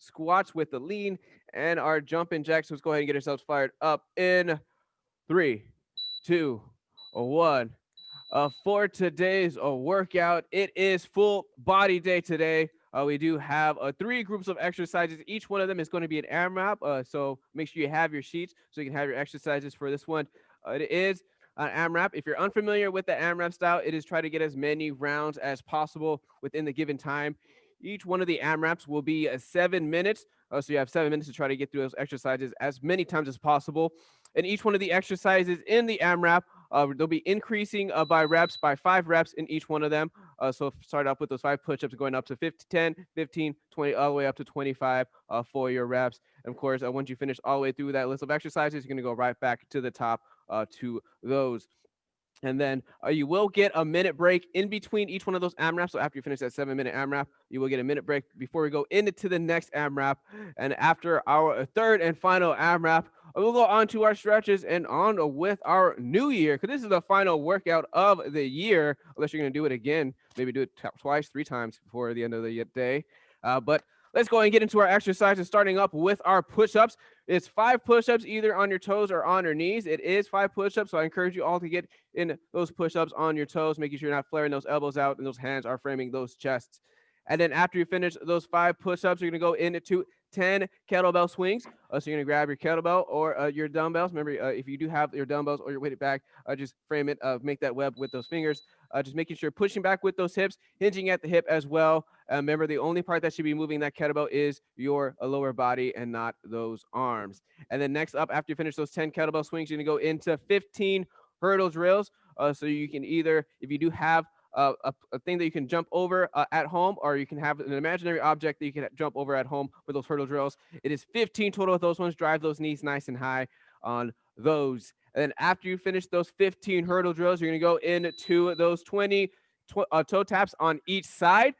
squats with the lean and our jumping jacks. Let's go ahead and get ourselves fired up in 3, 2, 1. For today's workout, it is full body day today. We do have three groups of exercises. Each one of them is going to be an AMRAP. So make sure you have your sheets so you can have your exercises for this one. It is an AMRAP. If you're unfamiliar with the AMRAP style, it is try to get as many rounds as possible within the given time. Each one of the AMRAPs will be 7 minutes. So you have 7 minutes to try to get through those exercises as many times as possible. And each one of the exercises in the AMRAP, they'll be increasing by reps, by 5 reps in each one of them. So start off with those 5 push-ups going up to 50, 10, 15, 20, all the way up to 25 for your reps. And of course, once you finish all the way through that list of exercises, you're going to go right back to the top to those. And then you will get a minute break in between each one of those AMRAPs. So after you finish that 7-minute AMRAP, you will get a minute break before we go into the next AMRAP. And after our third and final AMRAP, we'll go on to our stretches and on with our new year, because this is the final workout of the year, unless you're going to do it again. Maybe do it twice, 3 times before the end of the day. But let's go ahead and get into our exercises, starting up with our push-ups. It's 5 push-ups either on your toes or on your knees. It is 5 push-ups, so I encourage you all to get in those push-ups on your toes, making sure you're not flaring those elbows out and those hands are framing those chests. And then after you finish those 5 push-ups, you're going to go into 10 kettlebell swings. So you're going to grab your kettlebell or your dumbbells. Remember, if you do have your dumbbells or your weighted bag, just frame it, make that web with those fingers. Just making sure pushing back with those hips, hinging at the hip as well. Remember, the only part that should be moving that kettlebell is your lower body and not those arms. And then next up, after you finish those 10 kettlebell swings, you're going to go into 15 hurdle drills. So you can either, if you do have a thing that you can jump over at home, or you can have an imaginary object that you can jump over at home with those hurdle drills. It is 15 total of those ones. Drive those knees nice and high on those. And then after you finish those 15 hurdle drills, you're going to go into those 20 toe taps on each side.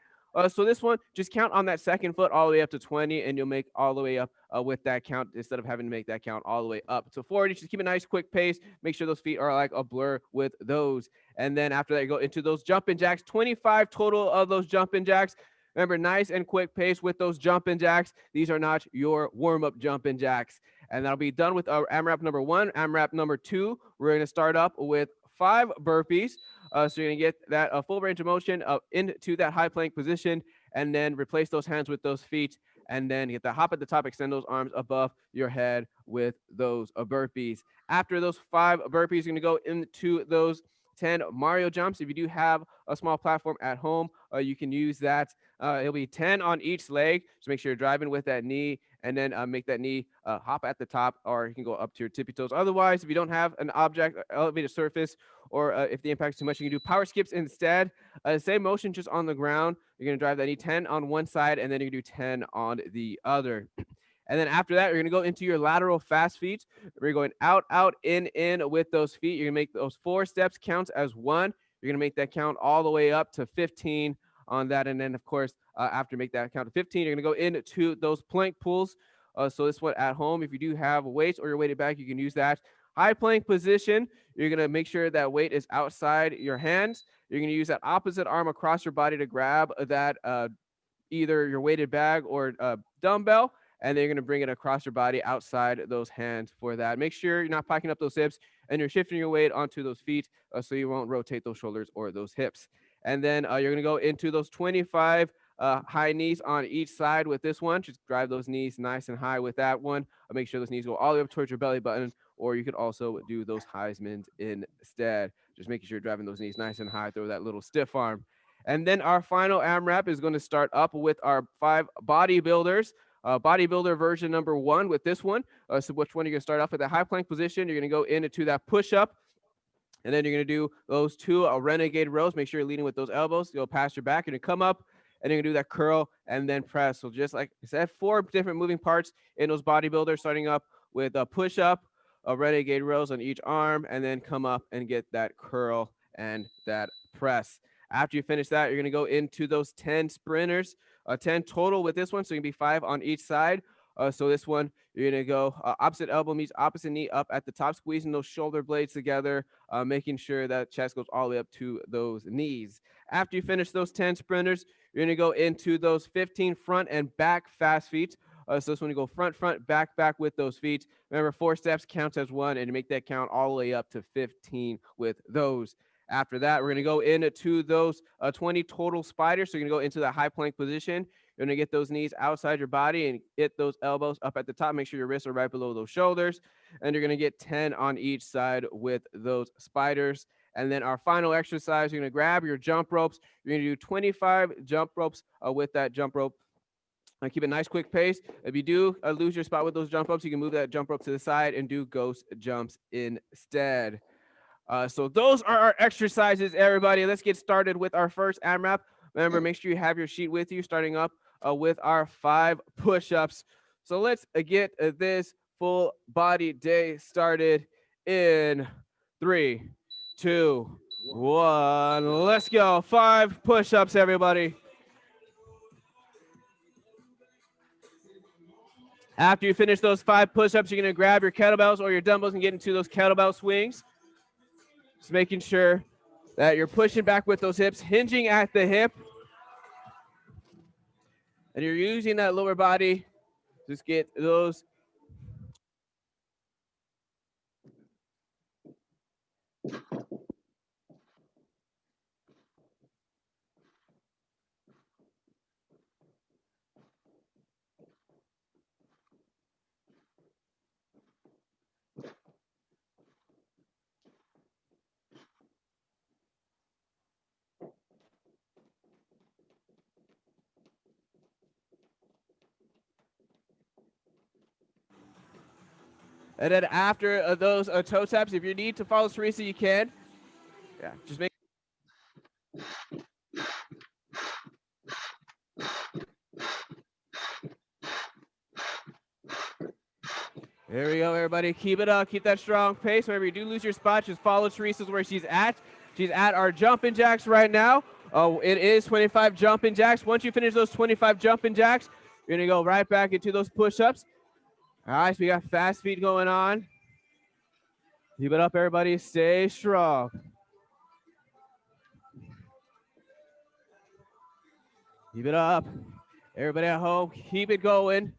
So this one, just count on that second foot all the way up to 20, and you'll make all the way up with that count instead of having to make that count all the way up to 40. Just keep a nice quick pace. Make sure those feet are like a blur with those. And then after that, you go into those jumping jacks, 25 total of those jumping jacks. Remember, nice and quick pace with those jumping jacks. These are not your warm-up jumping jacks. And that'll be done with our AMRAP number 1. AMRAP number 2, we're going to start up with 5 burpees. So you're going to get that full range of motion into that high plank position, and then replace those hands with those feet, and then get the hop at the top, extend those arms above your head with those burpees. After those 5 burpees, you're going to go into those 10 Mario jumps. If you do have a small platform at home, you can use that. It'll be 10 on each leg. Just make sure you're driving with that knee, and then make that knee hop at the top, or you can go up to your tippy toes. Otherwise, if you don't have an object, elevated surface, or if the impact is too much, you can do power skips instead. Same motion, just on the ground. You're going to drive that knee 10 on one side, and then you can do 10 on the other. And then after that, you're going to go into your lateral fast feet. We're going out, out, in with those feet. You're going to make those 4 steps count as 1. You're going to make that count all the way up to 15 on that. And then, of course, after you make that count to 15, you're going to go into those plank pulls. So this one at home, if you do have weights or your weighted bag, you can use that. High plank position, you're going to make sure that weight is outside your hands. You're going to use that opposite arm across your body to grab that either your weighted bag or dumbbell, and then you're going to bring it across your body outside those hands for that. Make sure you're not packing up those hips, and you're shifting your weight onto those feet so you won't rotate those shoulders or those hips. And then you're going to go into those 25 high knees on each side with this one. Just drive those knees nice and high with that one. Make sure those knees go all the way up towards your belly button, or you could also do those Heismans instead. Just making sure you're driving those knees nice and high, throw that little stiff arm. And then our final AMRAP is going to start up with our 5 bodybuilders. Bodybuilder version number 1 with this one. So which one you're going to start off with? The high plank position. You're going to go into that push-up. And then you're going to do those 2 renegade rows. Make sure you're leading with those elbows. Go past your back. You're going to come up, and you're going to do that curl and then press. So just like I said, 4 different moving parts in those bodybuilders, starting up with a push-up, a renegade rows on each arm, and then come up and get that curl and that press. After you finish that, you're going to go into those 10 sprinters, 10 total with this one. So you can be 5 on each side. So this one, you're going to go opposite elbow meets opposite knee up at the top, squeezing those shoulder blades together, making sure that chest goes all the way up to those knees. After you finish those 10 sprinters, you're going to go into those 15 front and back fast feet. So this one you go front, front, back, back with those feet. Remember, 4 steps counts as 1, and you make that count all the way up to 15 with those. After that, we're going to go into those 20 total spiders. So you're going to go into that high plank position. You're going to get those knees outside your body and get those elbows up at the top. Make sure your wrists are right below those shoulders. And you're going to get 10 on each side with those spiders. And then our final exercise, you're going to grab your jump ropes. You're going to do 25 jump ropes with that jump rope. Keep a nice quick pace. If you do lose your spot with those jump ropes, you can move that jump rope to the side and do ghost jumps instead. So those are our exercises, everybody. Let's get started with our first AMRAP. Remember, make sure you have your sheet with you, starting up with our 5 push-ups. So let's get this full body day started in 3, 2, 1. Let's go. 5 push-ups, everybody. After you finish those 5 push-ups, you're going to grab your kettlebells or your dumbbells and get into those kettlebell swings. Just making sure that you're pushing back with those hips, hinging at the hip. And you're using that lower body. Just get those. And then after those toe taps, if you need to follow Teresa, you can. Yeah, just make. There we go, everybody. Keep it up. Keep that strong pace. Whenever you do lose your spot, just follow Teresa's where she's at. She's at our jumping jacks right now. Oh, it is 25 jumping jacks. Once you finish those 25 jumping jacks, you're going to go right back into those push-ups. All right, so we got fast feet going on. Keep it up, everybody. Stay strong. Keep it up. Everybody at home, keep it going.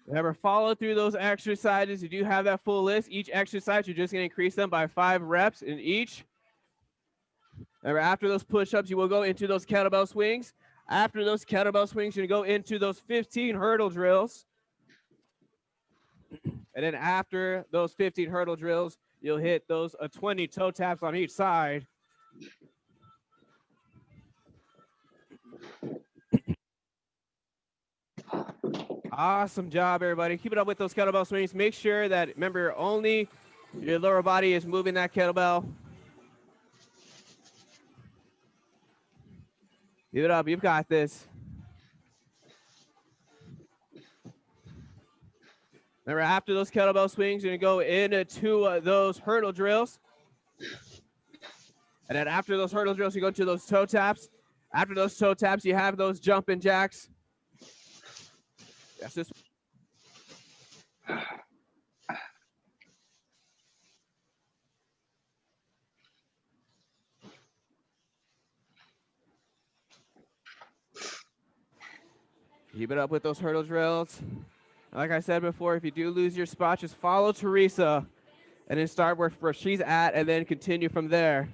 Remember, follow through those exercises. You do have that full list. Each exercise, you're just going to increase them by 5 reps in each. Remember, after those push-ups, you will go into those kettlebell swings. After those kettlebell swings, you're going to go into those 15 hurdle drills. And then after those 15 hurdle drills, you'll hit those 20 toe taps on each side. Awesome job, everybody. Keep it up with those kettlebell swings. Make sure that, remember, only your lower body is moving that kettlebell. Keep it up. You've got this. Remember, after those kettlebell swings, you're going to go into those hurdle drills. And then after those hurdle drills, you go to those toe taps. After those toe taps, you have those jumping jacks. That's this. Keep it up with those hurdle drills. Like I said before, if you do lose your spot, just follow Teresa and then start where she's at and then continue from there.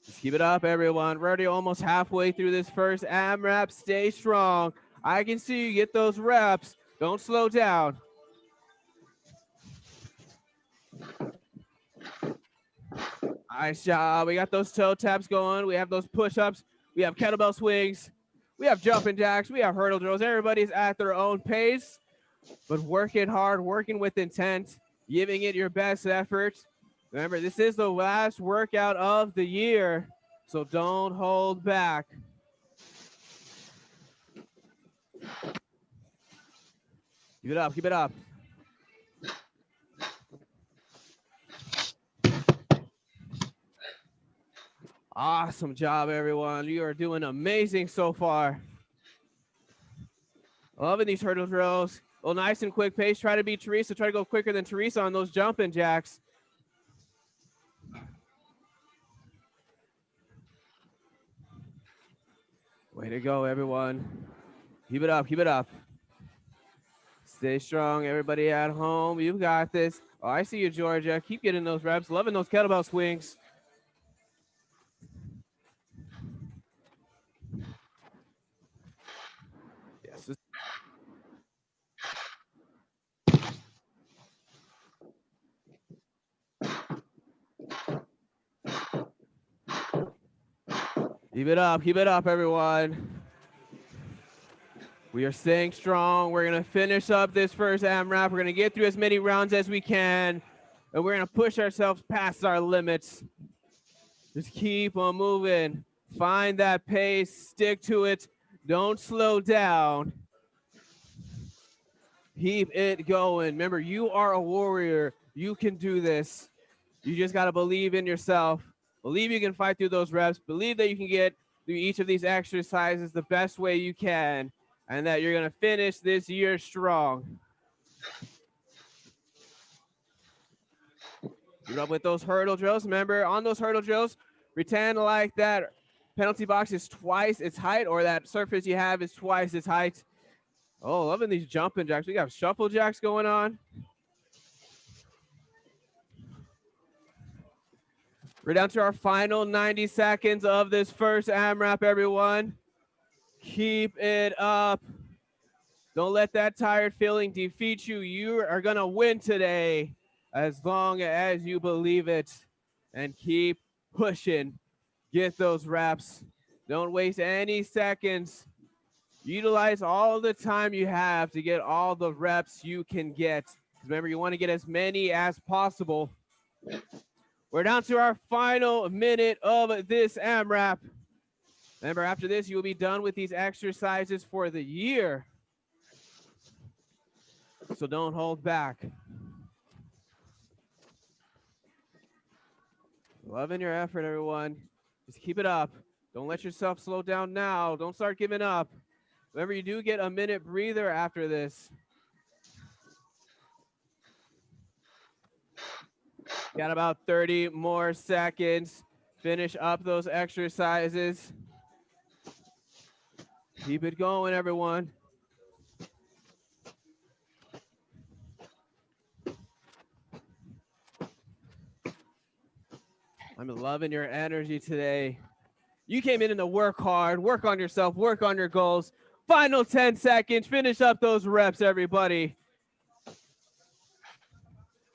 Just keep it up, everyone. We're already almost halfway through this first AMRAP. Stay strong. I can see you get those reps. Don't slow down. Nice job. We got those toe taps going. We have those push-ups. We have kettlebell swings. We have jumping jacks. We have hurdle drills. Everybody's at their own pace, but working hard, working with intent, giving it your best effort. Remember, this is the last workout of the year, so don't hold back. Keep it up. Keep it up. Awesome job, everyone. You are doing amazing so far. Loving these hurdle drills. Well, nice and quick pace. Try to beat Teresa. Try to go quicker than Teresa on those jumping jacks. Way to go, everyone. Keep it up. Keep it up. Stay strong, everybody at home. You've got this. Oh, I see you, Georgia. Keep getting those reps. Loving those kettlebell swings. Yes. Keep it up. Keep it up, everyone. We are staying strong. We're going to finish up this first AMRAP. We're going to get through as many rounds as we can. And we're going to push ourselves past our limits. Just keep on moving. Find that pace. Stick to it. Don't slow down. Keep it going. Remember, you are a warrior. You can do this. You just got to believe in yourself. Believe you can fight through those reps. Believe that you can get through each of these exercises the best way you can, and that you're going to finish this year strong. Keep up with those hurdle drills. Remember, on those hurdle drills, pretend like that penalty box is twice its height, or that surface you have is twice its height. Oh, loving these jumping jacks. We got shuffle jacks going on. We're down to our final 90 seconds of this first AMRAP, everyone. Keep it up. Don't let that tired feeling defeat you. You are going to win today as long as you believe it. And keep pushing. Get those reps. Don't waste any seconds. Utilize all the time you have to get all the reps you can get. Remember, you want to get as many as possible. We're down to our final minute of this AMRAP. Remember, after this, you will be done with these exercises for the year. So don't hold back. Loving your effort, everyone. Just keep it up. Don't let yourself slow down now. Don't start giving up. Remember, you do get a minute breather after this. Got about 30 more seconds. Finish up those exercises. Keep it going, everyone. I'm loving your energy today. You came in to work hard, work on yourself, work on your goals. Final 10 seconds. Finish up those reps, everybody.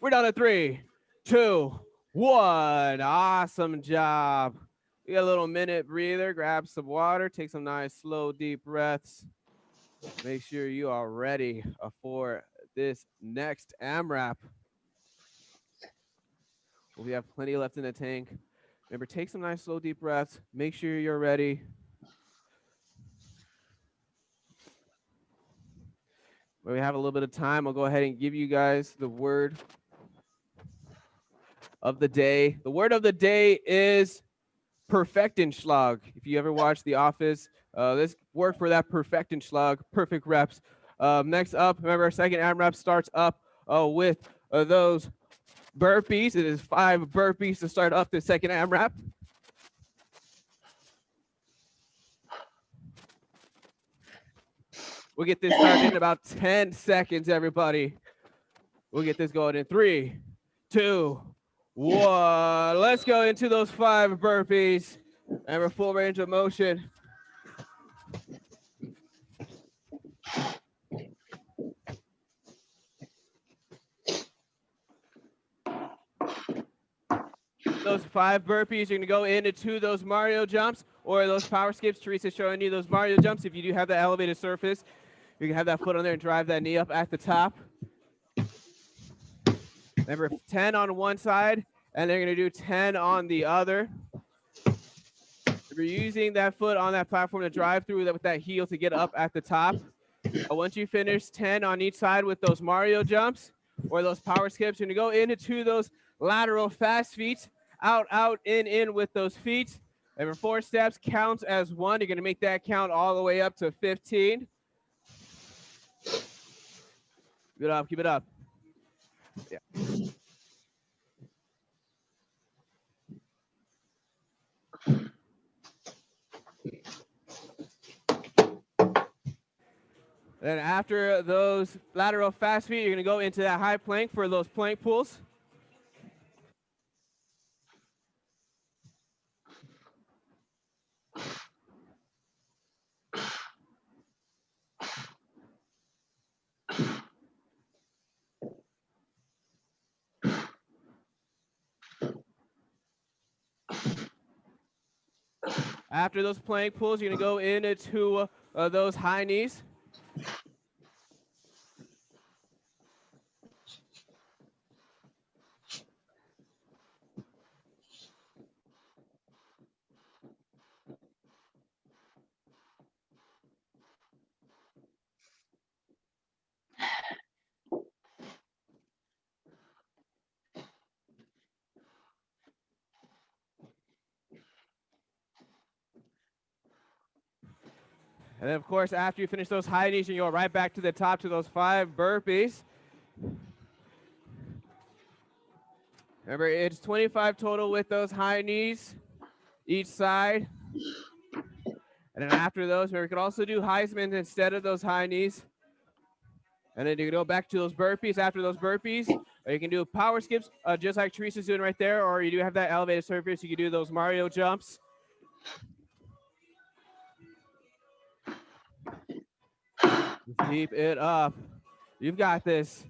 We're down to 3, 2, 1. Awesome job. We got a little minute breather. Grab some water. Take some nice, slow, deep breaths. Make sure you are ready for this next AMRAP. We have plenty left in the tank. Remember, take some nice, slow, deep breaths. Make sure you're ready. When we have a little bit of time, I'll go ahead and give you guys the word of the day. The word of the day is Perfektenschlag. If you ever watched The Office, this word for that Perfektenschlag, perfect reps. Next up, remember our second AMRAP starts up with those burpees. It is 5 burpees to start up the second AMRAP. We'll get this started in about 10 seconds, everybody. We'll get this going in 3, 2, 1. Let's go into those 5 burpees. And we're full range of motion. Those 5 burpees, you're gonna go into those Mario jumps or those power skips. Teresa's showing you those Mario jumps. If you do have the elevated surface, you can have that foot on there and drive that knee up at the top. Remember, 10 on one side, and they're gonna do 10 on the other. If you're using that foot on that platform to drive through with that heel to get up at the top, once you finish 10 on each side with those Mario jumps or those power skips, you're gonna go into those lateral fast feet. Out, out, in with those feet. Every 4 steps counts as 1. You're going to make that count all the way up to 15. Keep it up. Keep it up. Yeah. Then after those lateral fast feet, you're gonna go into that high plank for those plank pulls. After those plank pulls, you're gonna go into those high knees. And then, of course, after you finish those high knees, you go right back to the top to those 5 burpees. Remember, it's 25 total with those high knees each side. And then after those, remember, you can also do Heisman instead of those high knees. And then you can go back to those burpees. After those burpees, you can do power skips, just like Teresa's doing right there, or you do have that elevated surface. You can do those Mario jumps. Keep it up. You've got this.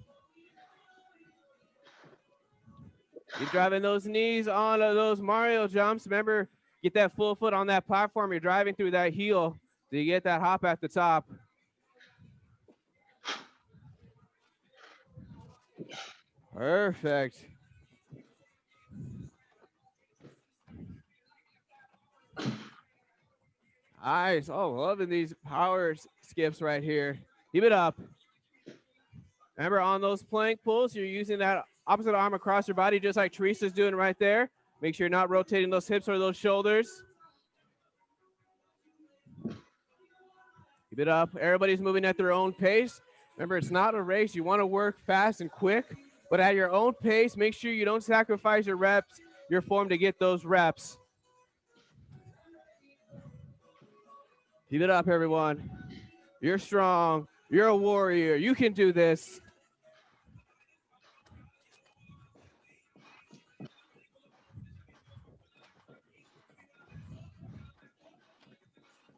Keep driving those knees on those Mario jumps. Remember, get that full foot on that platform. You're driving through that heel so you get that hop at the top. Perfect. Nice. Oh, loving these power skips right here. Keep it up. Remember, on those plank pulls, you're using that opposite arm across your body, just like Teresa's doing right there. Make sure you're not rotating those hips or those shoulders. Keep it up. Everybody's moving at their own pace. Remember, it's not a race. You want to work fast and quick, but at your own pace. Make sure you don't sacrifice your reps, your form to get those reps. Keep it up, everyone. You're strong. You're a warrior. You can do this.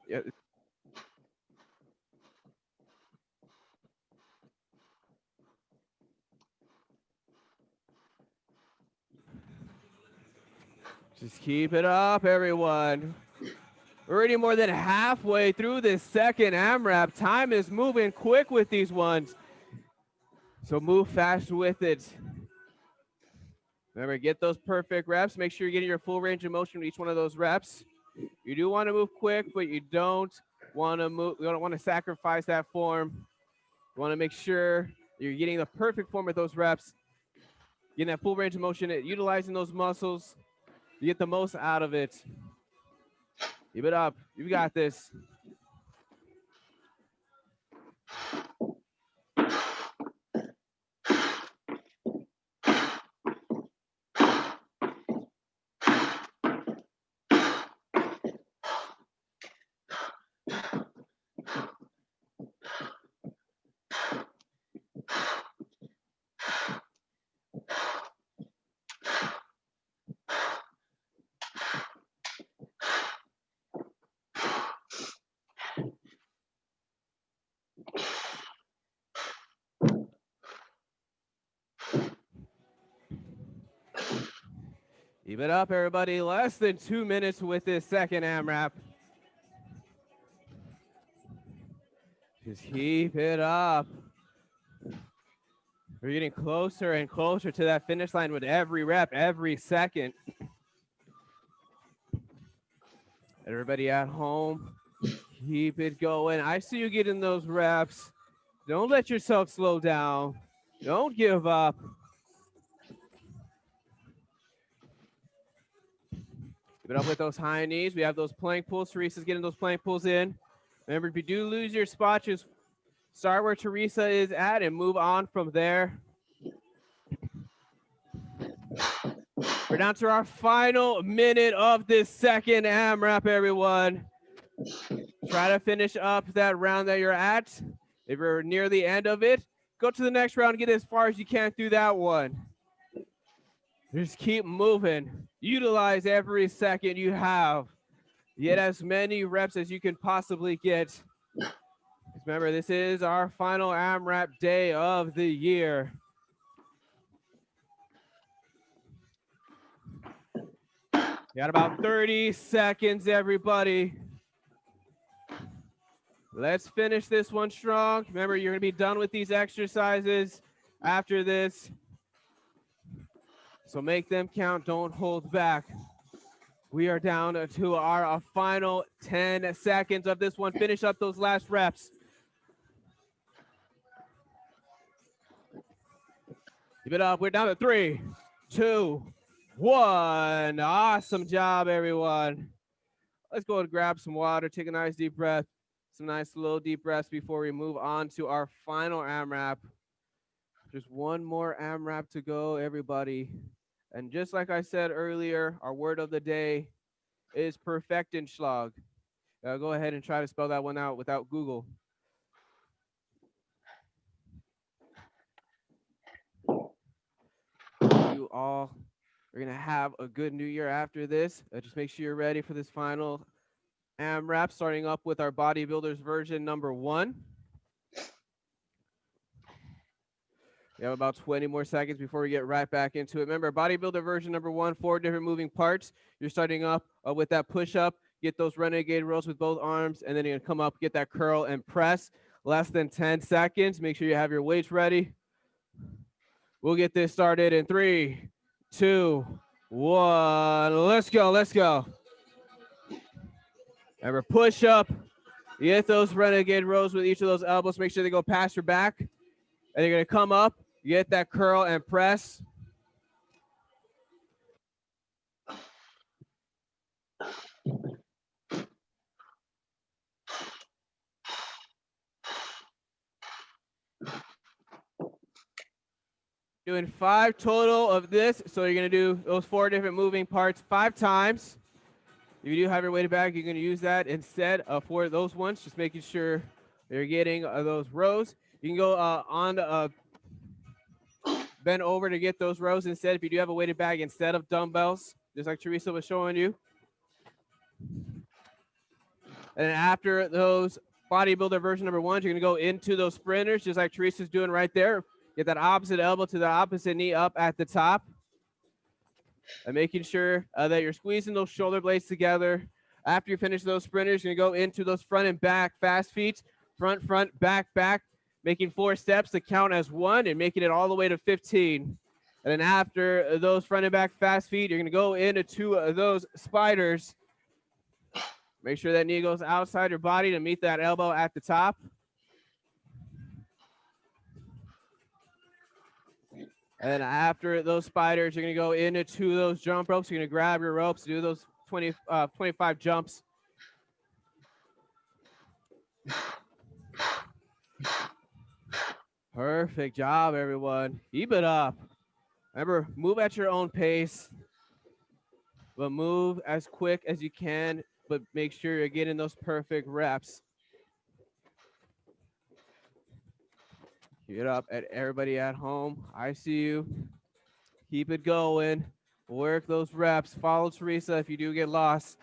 Yeah. Just keep it up, everyone. We're already more than halfway through this second AMRAP. Time is moving quick with these ones. So move fast with it. Remember, get those perfect reps. Make sure you're getting your full range of motion with each one of those reps. You do want to move quick, but you don't want to move. You don't want to sacrifice that form. You want to make sure you're getting the perfect form with those reps. Getting that full range of motion, utilizing those muscles. You get the most out of it. Keep it up. You got this. Keep it up, everybody. Less than 2 minutes with this second AMRAP. Just keep it up. We're getting closer and closer to that finish line with every rep, every second. Everybody at home, keep it going. I see you getting those reps. Don't let yourself slow down. Don't give up. Keep it up with those high knees. We have those plank pulls. Teresa's getting those plank pulls in. Remember, if you do lose your spot, just start where Teresa is at and move on from there. We're down to our final minute of this second AMRAP, everyone. Try to finish up that round that you're at. If you're near the end of it, go to the next round and get as far as you can through that one. Just keep moving. Utilize every second you have. Get as many reps as you can possibly get. Remember, this is our final AMRAP day of the year. You got about 30 seconds, everybody. Let's finish this one strong. Remember, you're gonna be done with these exercises after this. So make them count, don't hold back. We are down to our final 10 seconds of this one. Finish up those last reps. Keep it up, we're down to 3, 2, 1. Awesome job, everyone. Let's go and grab some water, take a nice deep breath. Some nice little deep breaths before we move on to our final AMRAP. Just one more AMRAP to go, everybody. And just like I said earlier, our word of the day is Perfektenschlag. Go ahead and try to spell that one out without Google. You all are gonna have a good new year after this. Just make sure you're ready for this final AMRAP, starting up with our bodybuilders version number 1. We have about 20 more seconds before we get right back into it. Remember, bodybuilder version number 1, 4 different moving parts. You're starting up with that push-up, get those renegade rows with both arms, and then you're gonna come up, get that curl and press. Less than 10 seconds. Make sure you have your weights ready. We'll get this started in 3, 2, 1. Let's go, let's go. Remember, push up, get those renegade rows with each of those elbows. Make sure they go past your back. And you're gonna come up, get that curl and press. Doing 5 total of this. So you're gonna do those 4 different moving parts 5 times. If you do have your weighted bag, you're gonna use that instead for those ones, just making sure you're getting those rows. You can go on bend over to get those rows instead if you do have a weighted bag instead of dumbbells, just like Teresa was showing you. And after those bodybuilder version number 1, you're gonna go into those sprinters, just like Teresa's doing right there. Get that opposite elbow to the opposite knee up at the top. And making sure that you're squeezing those shoulder blades together. After you finish those sprinters, you're gonna go into those front and back fast feet, front, front, back, back, making 4 steps to count as 1 and making it all the way to 15. And then after those front and back fast feet, you're gonna go into 2 of those spiders. Make sure that knee goes outside your body to meet that elbow at the top. And then after those spiders, you're gonna go into 2 of those jump ropes. You're gonna grab your ropes, do those 25 jumps. Perfect job, everyone. Keep it up. Remember, move at your own pace, but move as quick as you can, but make sure you're getting those perfect reps. Keep it up at everybody at home. I see you. Keep it going. Work those reps. Follow Teresa if you do get lost.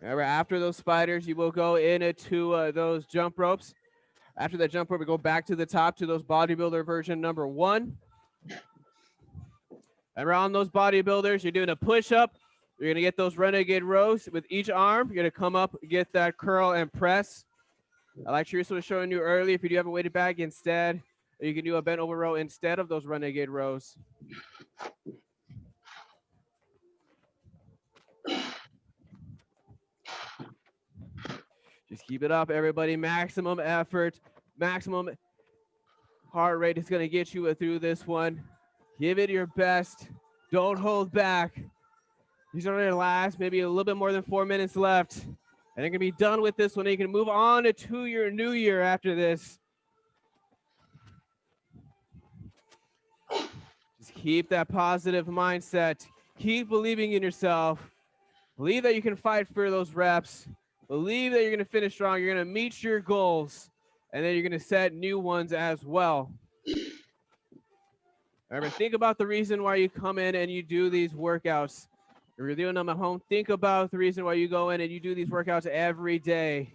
Remember, after those spiders, you will go into those jump ropes. After that jump rope, we go back to the top to those bodybuilder version number 1. And around those bodybuilders, you're doing a push-up. You're gonna get those renegade rows with each arm. You're gonna come up, get that curl and press. Like Teresa was showing you earlier, if you do have a weighted bag instead, you can do a bent over row instead of those renegade rows. Just keep it up, everybody. Maximum effort, maximum heart rate is gonna get you through this one. Give it your best. Don't hold back. These are their last, maybe a little bit more than 4 minutes left. And they're gonna be done with this one. You can move on to your new year after this. Just keep that positive mindset. Keep believing in yourself. Believe that you can fight for those reps. Believe that you're going to finish strong. You're going to meet your goals, and then you're going to set new ones as well. Remember, think about the reason why you come in and you do these workouts. If you're doing them at home, think about the reason why you go in and you do these workouts every day.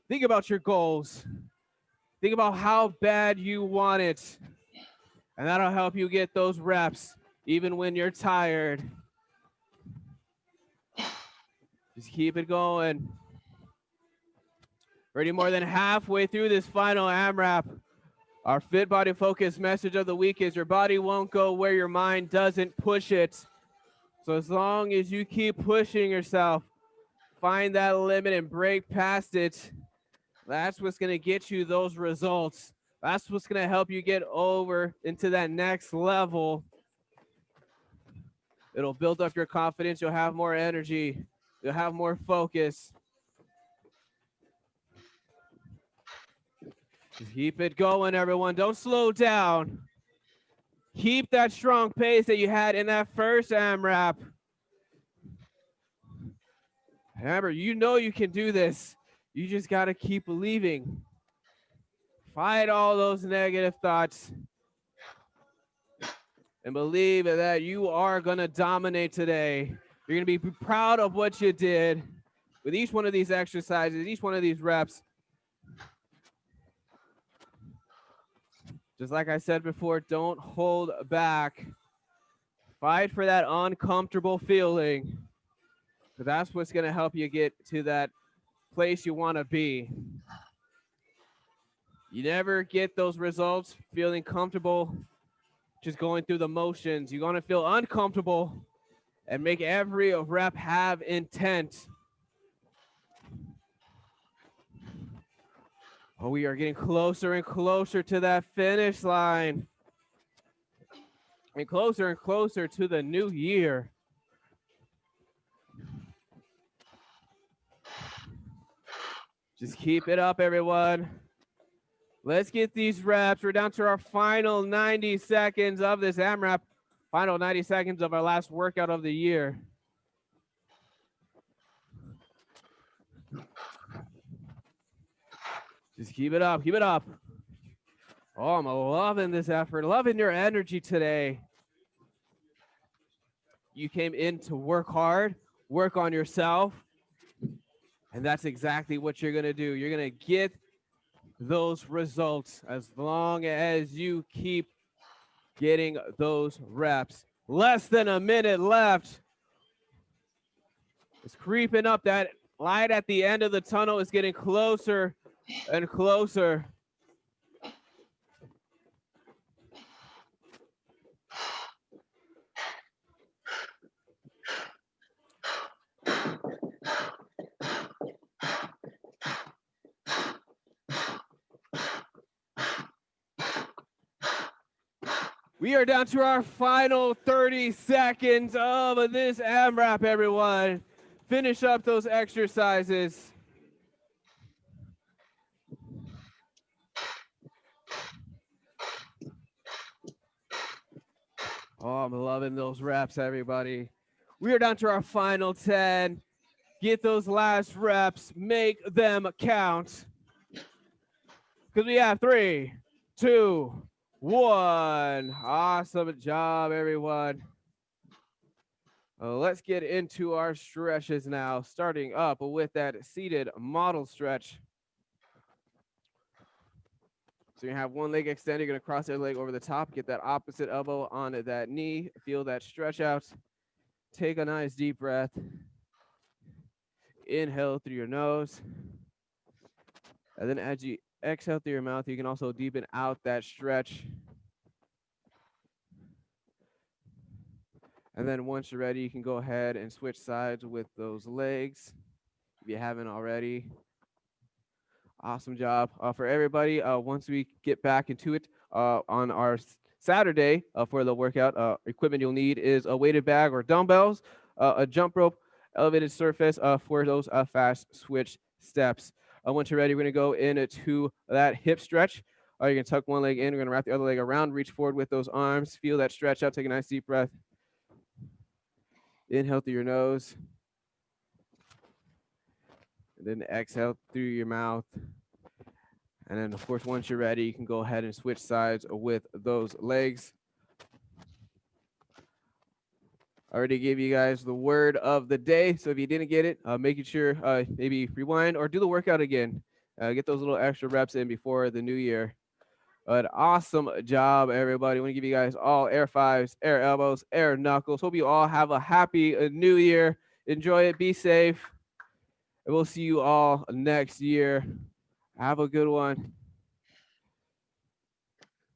Think about your goals. Think about how bad you want it. And that'll help you get those reps even when you're tired. Just keep it going. Already more than halfway through this final AMRAP. Our Fit Body Focus message of the week is your body won't go where your mind doesn't push it. So as long as you keep pushing yourself, find that limit and break past it, that's what's going to get you those results. That's what's going to help you get over into that next level. It'll build up your confidence. You'll have more energy. You'll have more focus. Just keep it going, everyone. Don't slow down. Keep that strong pace that you had in that first AMRAP. Remember, you know you can do this. You just got to keep believing. Fight all those negative thoughts. And believe that you are going to dominate today. You're going to be proud of what you did with each one of these exercises, each one of these reps. Just like I said before, don't hold back. Fight for that uncomfortable feeling. Because that's what's going to help you get to that place you want to be. You never get those results feeling comfortable, just going through the motions. You're going to feel uncomfortable and make every rep have intent. Oh, we are getting closer and closer to that finish line. And closer to the new year. Just keep it up, everyone. Let's get these reps. We're down to our final 90 seconds of this AMRAP. Final 90 seconds of our last workout of the year. Just keep it up. Keep it up. Oh, I'm loving this effort. Loving your energy today. You came in to work hard, work on yourself. And that's exactly what you're going to do. You're going to get those results as long as you keep getting those reps. Less than a minute left. It's creeping up. That light at the end of the tunnel is getting closer and closer. We are down to our final 30 seconds of this AMRAP, everyone. Finish up those exercises. Oh, I'm loving those reps, everybody. We are down to our final 10. Get those last reps, make them count. Because we have 3, 2, 1. Awesome job, everyone. Let's get into our stretches now, starting up with that seated model stretch. So you have one leg extended, you're gonna cross that leg over the top, get that opposite elbow on that knee, feel that stretch out. Take a nice deep breath. Inhale through your nose. And then as you exhale through your mouth, you can also deepen out that stretch. And then once you're ready, you can go ahead and switch sides with those legs if you haven't already. Awesome job. For everybody, once we get back into it on our Saturday for the workout, equipment you'll need is a weighted bag or dumbbells, a jump rope, elevated surface for those fast switch steps. Once you're ready, we're going to go into that hip stretch. You're going to tuck one leg in. We're going to wrap the other leg around, reach forward with those arms. Feel that stretch out. Take a nice deep breath. Inhale through your nose. And then exhale through your mouth. And then, of course, once you're ready, you can go ahead and switch sides with those legs. I already gave you guys the word of the day. So if you didn't get it, making sure maybe rewind or do the workout again. Get those little extra reps in before the new year. An awesome job, everybody. I want to give you guys all air fives, air elbows, air knuckles. Hope you all have a happy new year. Enjoy it. Be safe. And we'll see you all next year. Have a good one.